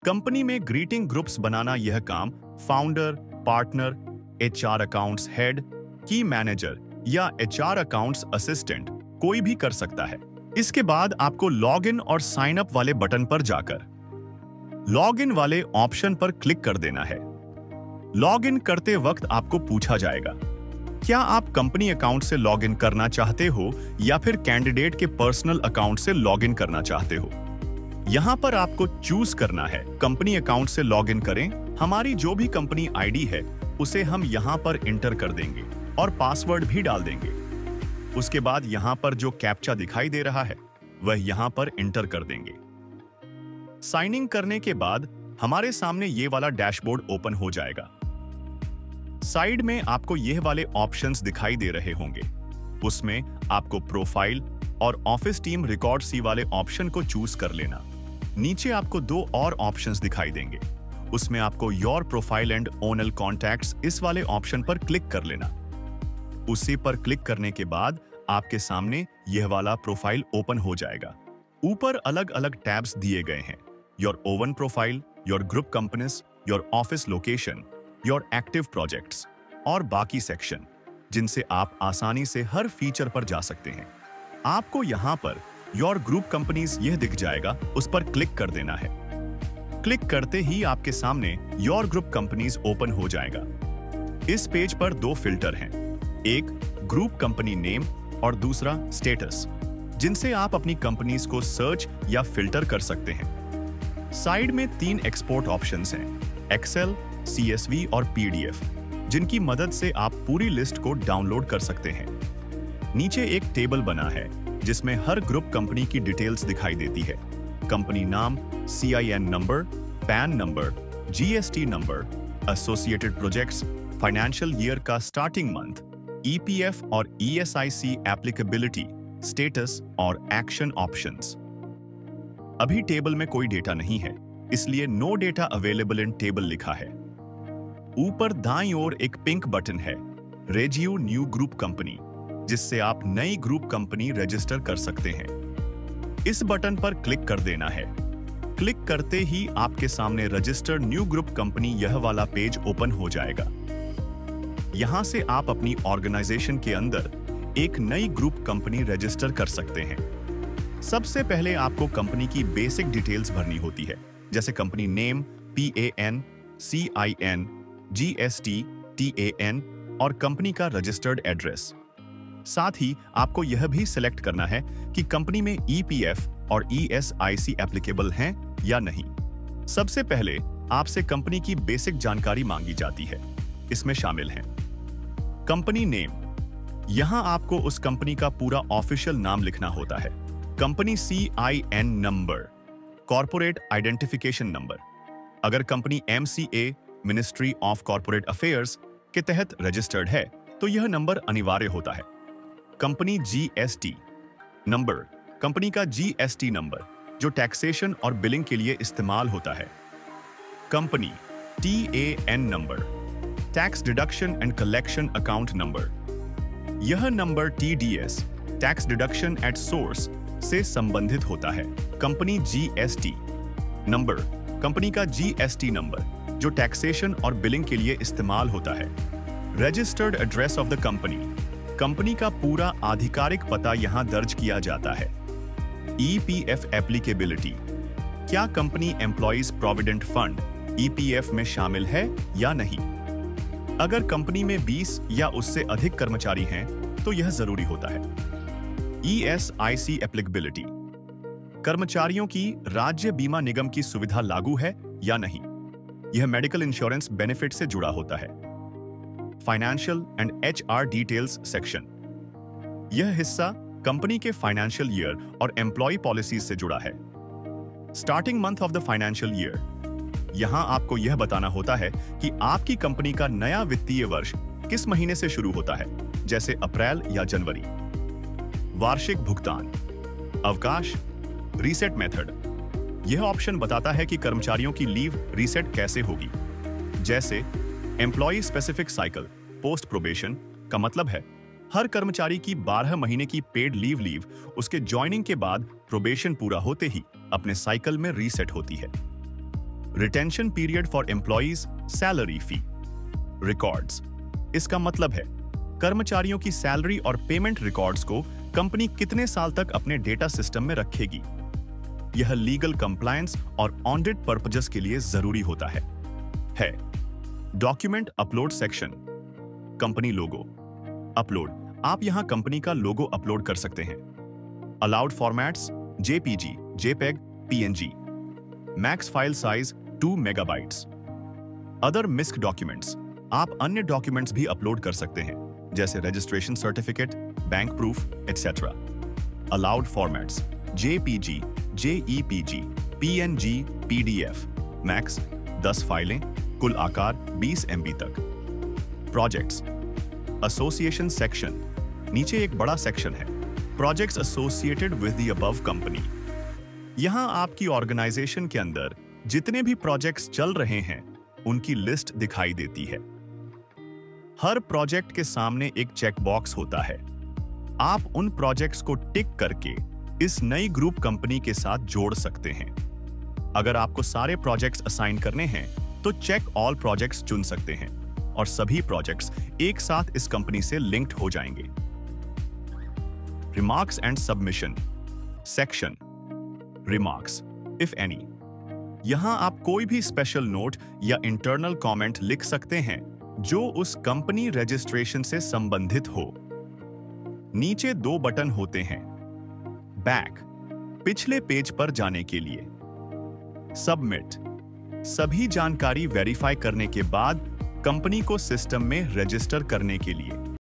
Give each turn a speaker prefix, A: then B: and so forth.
A: Company में greeting groups बनाना यह काम founder, partner, HR accounts head, की मैनेजर या एचआर अकाउंट्स असिस्टेंट कोई भी कर सकता है। इसके बाद आपको लॉग इन और साइन अप वाले बटन पर जाकर लॉग इन वाले ऑप्शन पर क्लिक कर देना है। लॉग इन करते वक्त आपको पूछा जाएगा, क्या आप कंपनी अकाउंट से लॉग इन करना चाहते हो या फिर कैंडिडेट के पर्सनल अकाउंट से लॉग इन करना चाहते हो। यहां पर आपको चूज करना है कंपनी अकाउंट से लॉग इन करें। हमारी जो भी कंपनी आईडी है उसे हम यहां पर इंटर कर देंगे और पासवर्ड भी डाल देंगे। उसके बाद यहां पर जो कैप्चा दिखाई दे रहा है वह यहां पर इंटर कर देंगे। साइन इन करने के बाद हमारे सामने ये वाला डैशबोर्ड ओपन हो जाएगा। साइड में आपको यह वाले ऑप्शंस दिखाई दे रहे होंगे। उसमें आपको प्रोफाइल और ऑफिस टीम रिकॉर्ड सी वाले ऑप्शन को चूज कर लेना। नीचे आपको दो और ऑप्शंस दिखाई देंगे। उसमें आपको योर प्रोफाइल एंड ओनल कॉन्टैक्ट्स इस वाले ऑप्शन पर क्लिक कर लेना। उसी पर क्लिक करने के बाद आपके सामने यह वाला प्रोफाइल ओपन हो जाएगा। ऊपर अलग अलग टैब्स दिए गए हैं, your oven profile, your group companies, your office location, your active projects और बाकी सेक्शन, जिनसे आप आसानी से हर फीचर पर जा सकते हैं। आपको यहां पर योर ग्रुप कंपनीज यह दिख जाएगा, उस पर क्लिक कर देना है। क्लिक करते ही आपके सामने योर ग्रुप कंपनीज ओपन हो जाएगा। इस पेज पर दो फिल्टर हैं, एक ग्रुप कंपनी नेम और दूसरा स्टेटस, जिनसे आप अपनी कंपनीज को सर्च या फिल्टर कर सकते हैं। साइड में 3 एक्सपोर्ट ऑप्शंस हैं, एक्सेल, CSV और PDF, जिनकी मदद से आप पूरी लिस्ट को डाउनलोड कर सकते हैं। नीचे एक टेबल बना है जिसमें हर ग्रुप कंपनी की डिटेल्स दिखाई देती है, कंपनी नाम, CIN number, PAN number, GST number, associated projects, financial year का स्टार्टिंग मंथ, EPF और ESIC एप्लीकेबिलिटी, स्टेटस और एक्शन ऑप्शंस। अभी टेबल में कोई डेटा नहीं है, इसलिए no data available in table लिखा है। ऊपर दाईं ओर एक पिंक बटन है, रेजियो न्यू ग्रुप कंपनी, जिससे आप नई ग्रुप कंपनी रजिस्टर कर सकते हैं। इस बटन पर क्लिक कर देना है। क्लिक करते ही आपके सामने रजिस्टर न्यू ग्रुप कंपनी यह वाला पेज ओपन हो जाएगा। यहां से आप अपनी ऑर्गेनाइजेशन के अंदर एक नई ग्रुप कंपनी रजिस्टर कर सकते हैं। सबसे पहले आपको कंपनी की बेसिक डिटेल्स भरनी होती है, जैसे company name, PAN, CIN, GST, TAN और कंपनी का रजिस्टर्ड एड्रेस। साथ ही आपको यह भी सिलेक्ट करना है कि कंपनी में EPF और ESIC एप्लीकेबल हैं या नहीं। सबसे पहले आपसे कंपनी की बेसिक जानकारी मांगी जाती है। इसमें शामिल हैं कंपनी नेम, यहां आपको उस कंपनी का पूरा ऑफिशियल नाम लिखना होता है। Company CIN number, corporate identification number, अगर company MCA, ministry of corporate affairs के तहत रजिस्टर्ड है तो यह नंबर अनिवार्य होता है। कंपनी GST नंबर, कंपनी का GST नंबर जो टैक्सेशन और बिलिंग के लिए इस्तेमाल होता है। Company TAN number, tax deduction and collection account number, यह number TDS, tax deduction at source से संबंधित होता है। कंपनी GST नंबर, कंपनी का GST नंबर जो टैक्सेशन और बिलिंग के लिए इस्तेमाल होता है। Registered address of the company, company का पूरा आधिकारिक पता यहां दर्ज किया जाता है। EPF एप्लीकेबिलिटी, क्या company employees provident fund EPF में शामिल है या नहीं। अगर कंपनी में 20 या उससे अधिक कर्मचारी हैं तो यह जरूरी होता है। ESIC एप्लीकेबिलिटी, कर्मचारियों की राज्य बीमा निगम की सुविधा लागू है या नहीं, यह मेडिकल इंश्योरेंस बेनिफिट से जुड़ा होता है। Financial and HR details section, यह हिस्सा कंपनी के फाइनेंशियल ईयर और एम्प्लॉय पॉलिसीज से जुड़ा है। Starting month of the financial year, यहां आपको यह बताना होता है कि आपकी कंपनी का नया वित्तीय वर्ष किस महीने से शुरू होता है, जैसे अप्रैल या जनवरी। वार्षिक भुगतान, अवकाश, रीसेट मेथड, यह ऑप्शन बताता है कि कर्मचारियों की लीव रीसेट कैसे होगी, जैसे employ specific cycle post probation का मतलब है हर कर्मचारी की 12 महीने की पेड लीव उसके ज्वाइनिंग के बाद प्रोबेशन पूरा होते ही अपने साइकिल में रीसेट होती है। Retention period for employees, salary fee. Records, इसका मतलब है कर्मचारियों की सैलरी और पेमेंट रिकॉर्ड्स को कंपनी कितने साल तक अपने डेटा सिस्टम में रखेगी। यह लीगल कंप्लायंस और ऑडिट पर्पजेस के लिए जरूरी होता है। Document upload section. Company logo upload, आप यहां कंपनी का लोगो अपलोड कर सकते हैं। Allowed formats JPG, JPEG, PNG. Max file size 2 megabytes. Other misc documents, आप अन्य डॉक्यूमेंट्स भी अपलोड कर सकते हैं जैसे registration certificate, bank proof etcetera. Allowed formats JPG, JPEG, PNG, PDF. Max 10 फाइलें, कुल आकार 20 MB तक। प्रोजेक्ट्स एसोसिएशन सेक्शन, नीचे एक बड़ा सेक्शन है, projects associated with the above company. यहां आपकी ऑर्गेनाइजेशन के अंदर जितने भी प्रोजेक्ट्स चल रहे हैं उनकी लिस्ट दिखाई देती है। हर प्रोजेक्ट के सामने एक चेकबॉक्स होता है। आप उन प्रोजेक्ट्स को टिक करके इस नई ग्रुप कंपनी के साथ जोड़ सकते हैं। अगर आपको सारे प्रोजेक्ट्स असाइन करने हैं तो चेक ऑल प्रोजेक्ट्स चुन सकते हैं और सभी प्रोजेक्ट्स एक साथ इस कंपनी से लिंक्ड हो जाएंगे। Remarks and submission section. Remarks if any, यहां आप कोई भी स्पेशल नोट या इंटरनल कमेंट लिख सकते हैं जो उस कंपनी रजिस्ट्रेशन से संबंधित हो। नीचे 2 बटन होते हैं, बैक पिछले पेज पर जाने के लिए, सबमिट सभी जानकारी वेरीफाई करने के बाद कंपनी को सिस्टम में रजिस्टर करने के लिए।